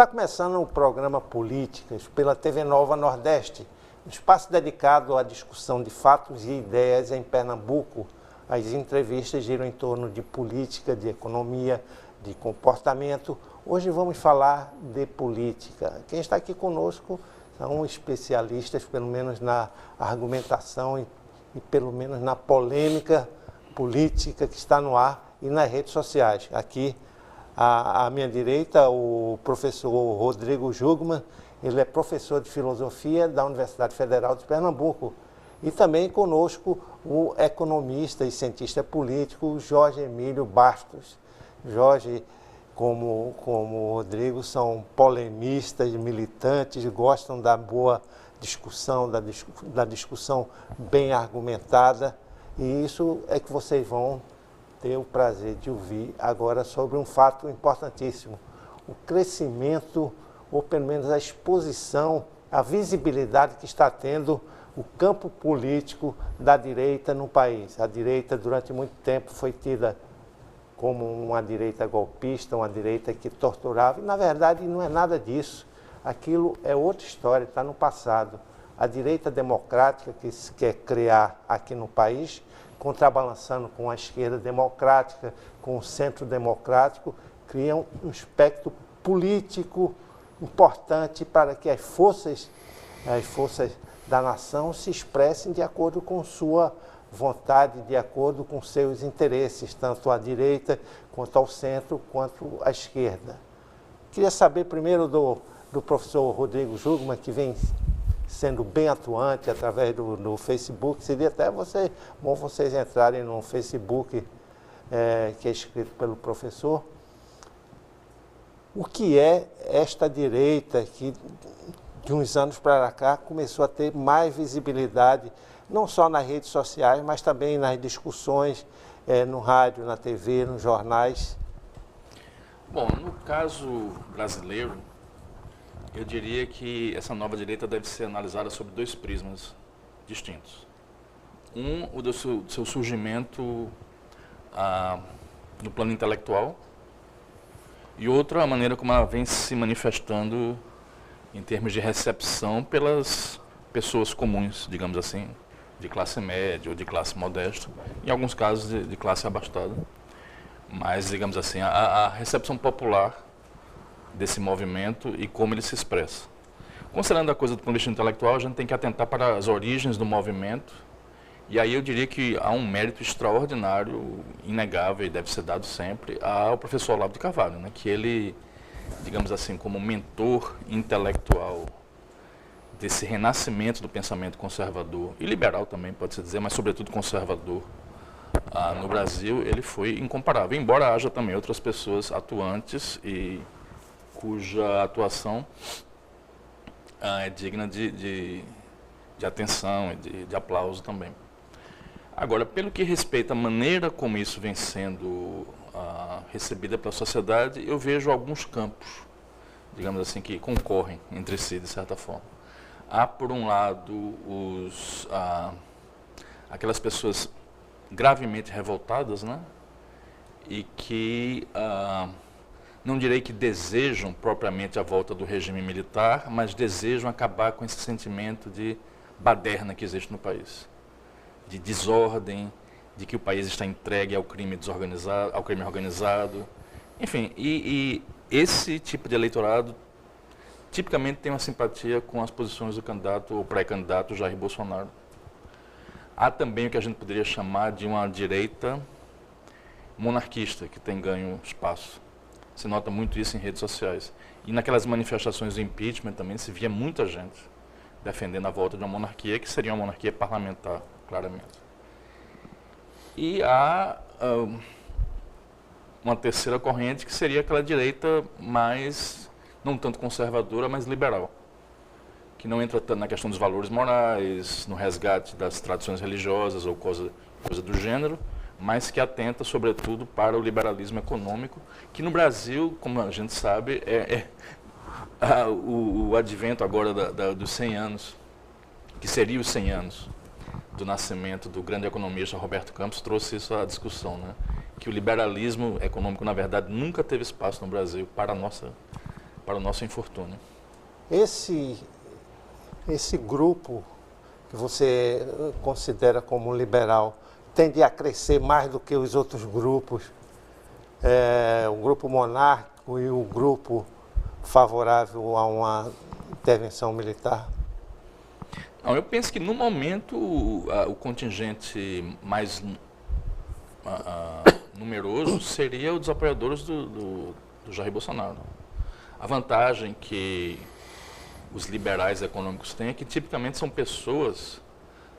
Está começando o programa Políticas pela TV Nova Nordeste, um espaço dedicado à discussão de fatos e ideias em Pernambuco. As entrevistas giram em torno de política, de economia, de comportamento. Hoje vamos falar de política. Quem está aqui conosco são especialistas, pelo menos na argumentação e pelo menos na polêmica política que está no ar e nas redes sociais. Aqui, à minha direita, o professor Rodrigo Jugman, ele é professor de filosofia da Universidade Federal de Pernambuco. E também conosco o economista e cientista político Jorge Emílio Bastos. Jorge, como o Rodrigo, são polemistas, militantes, gostam da boa discussão, da discussão bem argumentada. E isso é que vocês vão ter o prazer de ouvir agora sobre um fato importantíssimo: o crescimento, ou pelo menos a exposição, a visibilidade que está tendo o campo político da direita no país. A direita, durante muito tempo, foi tida como uma direita golpista, uma direita que torturava, e na verdade não é nada disso. Aquilo é outra história, está no passado. A direita democrática que se quer criar aqui no país, contrabalançando com a esquerda democrática, com o centro democrático, criam um espectro político importante para que as forças da nação se expressem de acordo com sua vontade, de acordo com seus interesses, tanto à direita, quanto ao centro, quanto à esquerda. Queria saber primeiro do professor Rodrigo Jugman, que vem sendo bem atuante através do Facebook. Seria até bom vocês entrarem no Facebook, que é escrito pelo professor. O que é esta direita que, de uns anos para cá, começou a ter mais visibilidade, não só nas redes sociais, mas também nas discussões, no rádio, na TV, nos jornais? Bom, no caso brasileiro, eu diria que essa nova direita deve ser analisada sob dois prismas distintos. O do seu surgimento no plano intelectual, e outro a maneira como ela vem se manifestando em termos de recepção pelas pessoas comuns, digamos assim, de classe média ou de classe modesta, em alguns casos de classe abastada. Mas, digamos assim, a recepção popular desse movimento e como ele se expressa. Considerando a coisa do ponto de vista intelectual, a gente tem que atentar para as origens do movimento, e aí eu diria que há um mérito extraordinário, inegável, e deve ser dado sempre, ao professor Olavo de Carvalho, né, que ele, digamos assim, como mentor intelectual desse renascimento do pensamento conservador, e liberal também, pode-se dizer, mas sobretudo conservador, no Brasil, ele foi incomparável, embora haja também outras pessoas atuantes e cuja atuação é digna de atenção e de aplauso também. Agora, pelo que respeita à maneira como isso vem sendo recebida pela sociedade, eu vejo alguns campos, digamos assim, que concorrem entre si, de certa forma. Há, por um lado, aquelas pessoas gravemente revoltadas, né? E que, não direi que desejam propriamente a volta do regime militar, mas desejam acabar com esse sentimento de baderna que existe no país, de desordem, de que o país está entregue ao crime desorganizado, ao crime organizado. Enfim, e esse tipo de eleitorado tipicamente tem uma simpatia com as posições do candidato ou pré-candidato Jair Bolsonaro. Há também o que a gente poderia chamar de uma direita monarquista, que tem ganho espaço. Se nota muito isso em redes sociais. E naquelas manifestações do impeachment também se via muita gente defendendo a volta de uma monarquia, que seria uma monarquia parlamentar, claramente. E há uma terceira corrente, que seria aquela direita mais, não tanto conservadora, mas liberal, que não entra tanto na questão dos valores morais, no resgate das tradições religiosas ou coisa do gênero, mas que atenta, sobretudo, para o liberalismo econômico, que no Brasil, como a gente sabe, o advento agora dos 100 anos, que seria os 100 anos do nascimento do grande economista Roberto Campos, trouxe isso à discussão, né? Que o liberalismo econômico, na verdade, nunca teve espaço no Brasil para a nossa para o nosso infortúnio. Esse grupo que você considera como liberal tende a crescer mais do que os outros grupos, o grupo monárquico e o grupo favorável a uma intervenção militar? Não, eu penso que no momento o contingente mais numeroso seria o dos apoiadores do Jair Bolsonaro. A vantagem que os liberais econômicos têm é que tipicamente são pessoas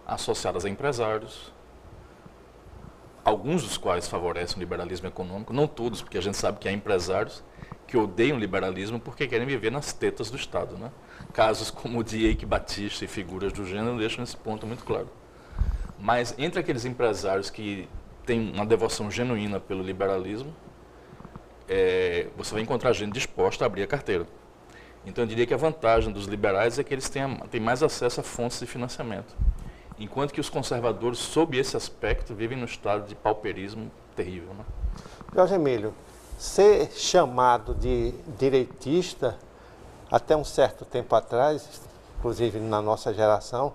associadas a empresários, alguns dos quais favorecem o liberalismo econômico, não todos, porque a gente sabe que há empresários que odeiam o liberalismo porque querem viver nas tetas do Estado, né? Casos como o de Eike Batista e figuras do gênero deixam esse ponto muito claro. Mas entre aqueles empresários que têm uma devoção genuína pelo liberalismo, você vai encontrar gente disposta a abrir a carteira. Então eu diria que a vantagem dos liberais é que eles têm mais acesso a fontes de financiamento, enquanto que os conservadores, sob esse aspecto, vivem num estado de pauperismo terrível, né? Jorge Emílio, ser chamado de direitista, até um certo tempo atrás, inclusive na nossa geração,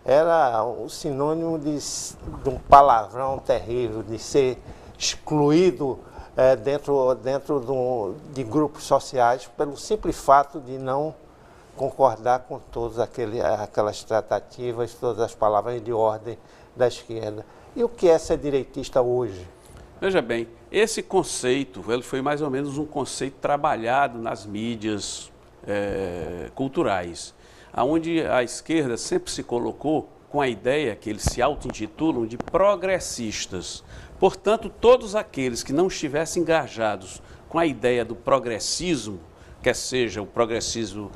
era o sinônimo de um palavrão terrível, de ser excluído dentro de grupos sociais pelo simples fato de não concordar com todas aquelas tratativas, todas as palavras de ordem da esquerda. E o que é ser direitista hoje? Veja bem, esse conceito ele foi mais ou menos um conceito trabalhado nas mídias culturais, onde a esquerda sempre se colocou com a ideia que eles se auto-intitulam de progressistas. Portanto, todos aqueles que não estivessem engajados com a ideia do progressismo, quer seja o progressismo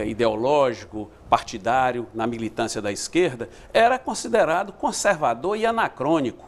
ideológico, partidário, na militância da esquerda, era considerado conservador e anacrônico,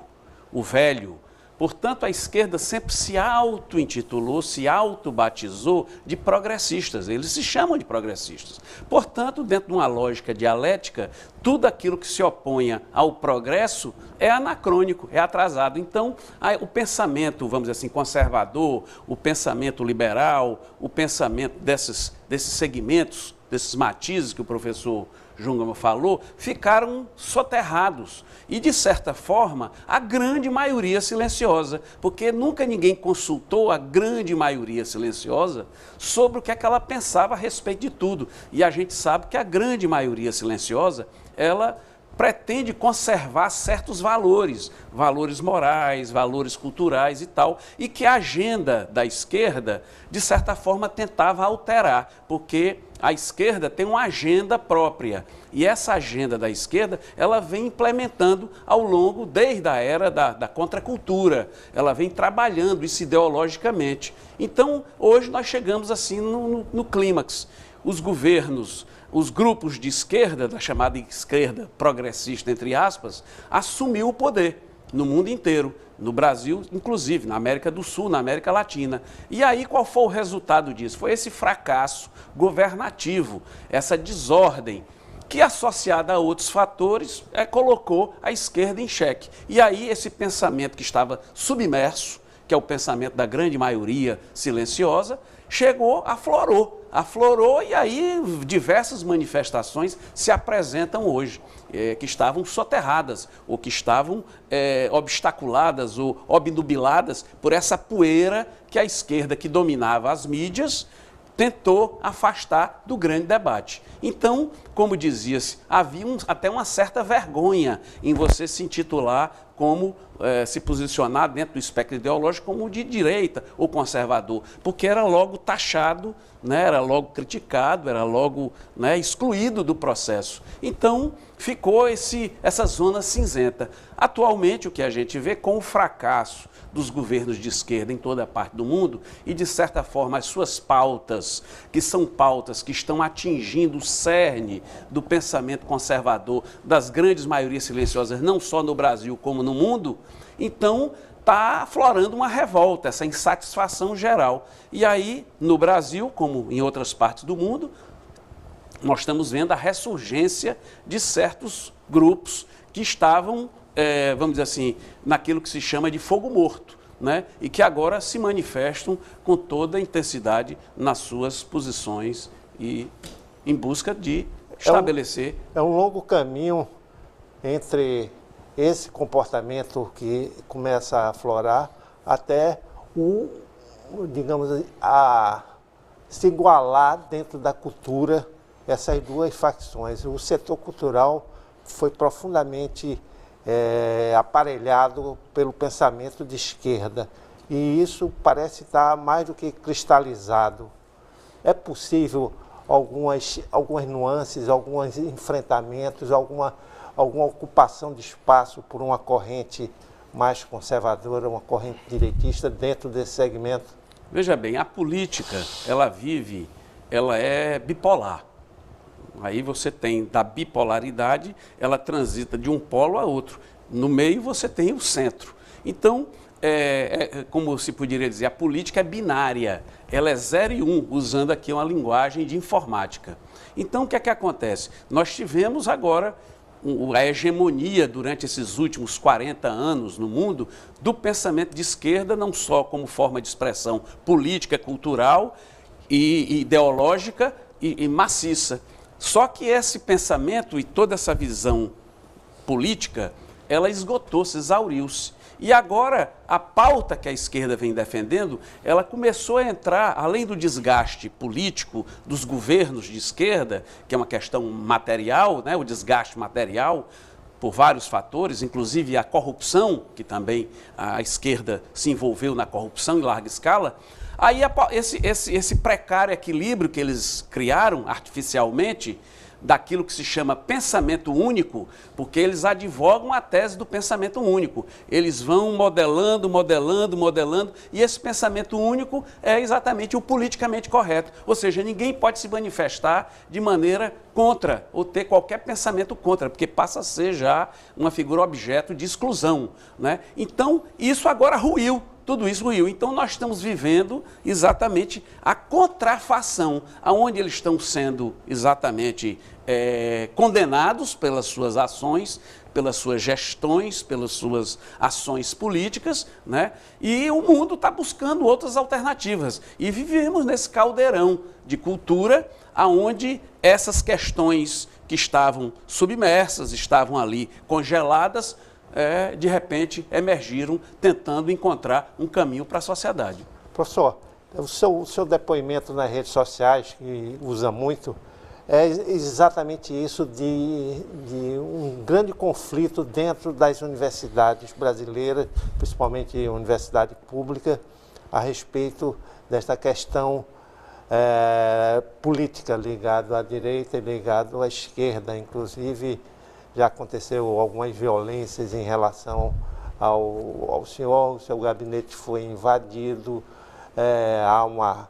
o velho. Portanto, a esquerda sempre se auto-intitulou, se auto-batizou de progressistas. Eles se chamam de progressistas. Portanto, dentro de uma lógica dialética, tudo aquilo que se oponha ao progresso é anacrônico, é atrasado. Então, o pensamento, vamos dizer assim, conservador, o pensamento liberal, o pensamento desses segmentos, desses matizes que o professor Jungmann falou, ficaram soterrados. E, de certa forma, a grande maioria silenciosa, porque nunca ninguém consultou a grande maioria silenciosa sobre o que é que ela pensava a respeito de tudo. E a gente sabe que a grande maioria silenciosa, ela pretende conservar certos valores, valores morais, valores culturais e tal, e que a agenda da esquerda, de certa forma, tentava alterar, porque a esquerda tem uma agenda própria, e essa agenda da esquerda, ela vem implementando ao longo, desde a era da contracultura, ela vem trabalhando isso ideologicamente. Então, hoje nós chegamos assim no clímax. Os governos, os grupos de esquerda, da chamada esquerda progressista, entre aspas, assumiu o poder no mundo inteiro, no Brasil, inclusive, na América do Sul, na América Latina. E aí, qual foi o resultado disso? Foi esse fracasso governativo, essa desordem, que, associada a outros fatores, colocou a esquerda em xeque. E aí, esse pensamento que estava submerso, que é o pensamento da grande maioria silenciosa, aflorou e aí diversas manifestações se apresentam hoje, que estavam soterradas, ou que estavam obstaculadas ou obnubiladas por essa poeira que a esquerda, que dominava as mídias, tentou afastar do grande debate. Então, como dizia-se, havia até uma certa vergonha em você se intitular como, se posicionar dentro do espectro ideológico como de direita ou conservador, porque era logo taxado, né, era logo criticado, era logo, né, excluído do processo. Então, ficou essa zona cinzenta. Atualmente, o que a gente vê com o fracasso dos governos de esquerda em toda a parte do mundo e, de certa forma, as suas pautas, que são pautas que estão atingindo o cerne do pensamento conservador das grandes maiorias silenciosas, não só no Brasil como no mundo, então está aflorando uma revolta, essa insatisfação geral. E aí, no Brasil, como em outras partes do mundo, nós estamos vendo a ressurgência de certos grupos que estavam, vamos dizer assim, naquilo que se chama de fogo morto, né, e que agora se manifestam com toda a intensidade nas suas posições e em busca de estabelecer. É um longo caminho entre esse comportamento que começa a aflorar até digamos, a se igualar dentro da cultura essas duas facções. O setor cultural foi profundamente aparelhado pelo pensamento de esquerda e isso parece estar mais do que cristalizado. É possível algumas nuances, alguns enfrentamentos, alguma ocupação de espaço por uma corrente mais conservadora, uma corrente direitista dentro desse segmento? Veja bem, a política, ela é bipolar. Aí você tem da bipolaridade, ela transita de um polo a outro. No meio você tem o centro. Então, como se poderia dizer, a política é binária. Ela é 0 e 1, usando aqui uma linguagem de informática. Então, o que é que acontece? Nós tivemos agora a hegemonia durante esses últimos 40 anos no mundo do pensamento de esquerda, não só como forma de expressão política, cultural e ideológica e maciça. Só que esse pensamento e toda essa visão política, ela esgotou-se, exauriu-se. E agora, a pauta que a esquerda vem defendendo, ela começou a entrar, além do desgaste político dos governos de esquerda, que é uma questão material, né, o desgaste material, por vários fatores, inclusive a corrupção, que também a esquerda se envolveu na corrupção em larga escala. Aí esse precário equilíbrio que eles criaram artificialmente, daquilo que se chama pensamento único, porque eles advogam a tese do pensamento único. Eles vão modelando, e esse pensamento único é exatamente o politicamente correto. Ou seja, ninguém pode se manifestar de maneira contra, ou ter qualquer pensamento contra, porque passa a ser já uma figura objeto de exclusão, né? Então, isso agora ruiu. Tudo isso ruiu. Então, nós estamos vivendo exatamente a contrafação, onde eles estão sendo exatamente condenados pelas suas ações, pelas suas gestões, pelas suas ações políticas, né? E o mundo está buscando outras alternativas. E vivemos nesse caldeirão de cultura, onde essas questões que estavam submersas, estavam ali congeladas, de repente emergiram tentando encontrar um caminho para a sociedade. Professor, o seu depoimento nas redes sociais, que usa muito, é exatamente isso de um grande conflito dentro das universidades brasileiras, principalmente a universidade pública, a respeito desta questão política ligada à direita e ligada à esquerda, inclusive. Já aconteceu algumas violências em relação ao senhor, o seu gabinete foi invadido, há uma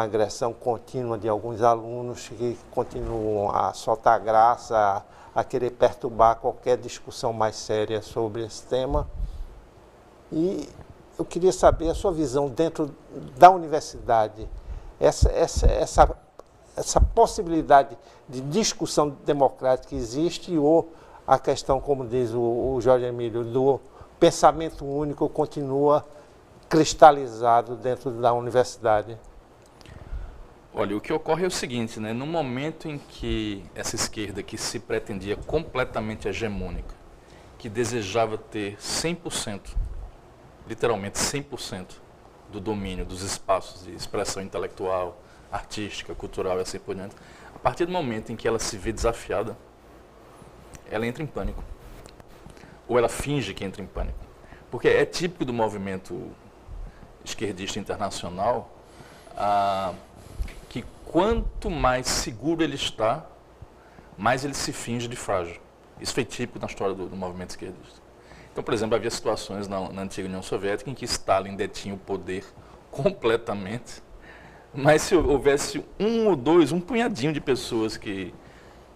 agressão contínua de alguns alunos que continuam a soltar graça, a querer perturbar qualquer discussão mais séria sobre esse tema. E eu queria saber a sua visão dentro da universidade, essa possibilidade de discussão democrática existe ou a questão, como diz o Jorge Emílio, do pensamento único continua cristalizado dentro da universidade? Olha, o que ocorre é o seguinte, né? No momento em que essa esquerda que se pretendia completamente hegemônica, que desejava ter 100%, literalmente 100% do domínio dos espaços de expressão intelectual, artística, cultural e assim por diante, a partir do momento em que ela se vê desafiada, ela entra em pânico. Ou ela finge que entra em pânico. Porque é típico do movimento esquerdista internacional que quanto mais seguro ele está, mais ele se finge de frágil. Isso foi típico na história do movimento esquerdista. Então, por exemplo, havia situações na antiga União Soviética em que Stalin detinha o poder completamente. Mas se houvesse um ou dois, um punhadinho de pessoas que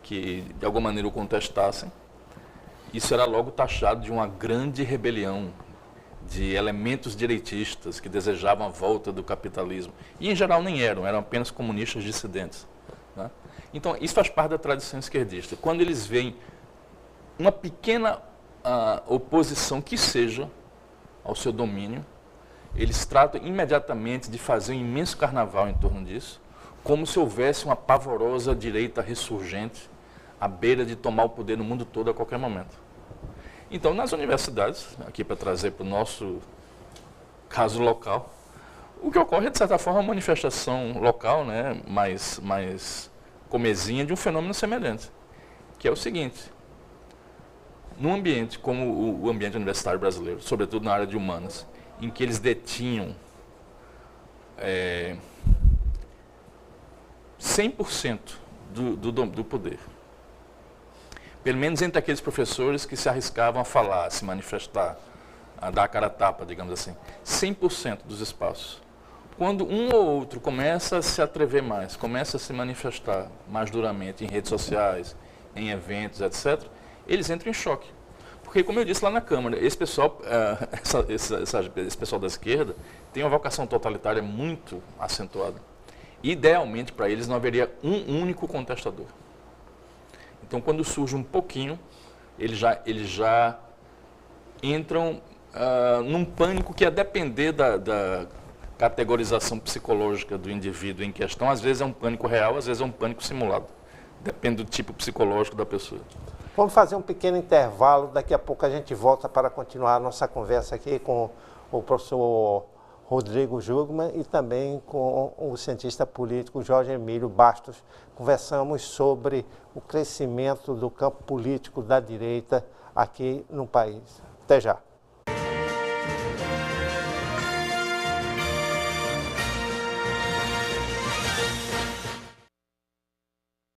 de alguma maneira o contestassem, isso era logo taxado de uma grande rebelião, de elementos direitistas que desejavam a volta do capitalismo. E em geral nem eram apenas comunistas dissidentes, né? Então isso faz parte da tradição esquerdista. Quando eles veem uma pequena oposição que seja ao seu domínio. Eles tratam imediatamente de fazer um imenso carnaval em torno disso, como se houvesse uma pavorosa direita ressurgente à beira de tomar o poder no mundo todo a qualquer momento. Então, nas universidades, aqui para trazer para o nosso caso local, o que ocorre é, de certa forma, uma manifestação local, né, mais comezinha de um fenômeno semelhante, que é o seguinte: num ambiente como o ambiente universitário brasileiro, sobretudo na área de humanas, em que eles detinham 100% do poder, pelo menos entre aqueles professores que se arriscavam a falar, a se manifestar, a dar a cara a tapa, digamos assim, 100% dos espaços. Quando um ou outro começa a se atrever mais, começa a se manifestar mais duramente em redes sociais, em eventos, etc., eles entram em choque. Porque, como eu disse lá na Câmara, esse pessoal, esse pessoal da esquerda tem uma vocação totalitária muito acentuada. Idealmente, para eles, não haveria um único contestador. Então, quando surge um pouquinho, eles já entram num pânico que, a depender da categorização psicológica do indivíduo em questão, às vezes é um pânico real, às vezes é um pânico simulado. Depende do tipo psicológico da pessoa. Vamos fazer um pequeno intervalo, daqui a pouco a gente volta para continuar a nossa conversa aqui com o professor Rodrigo Jungmann e também com o cientista político Jorge Emílio Bastos. Conversamos sobre o crescimento do campo político da direita aqui no país. Até já.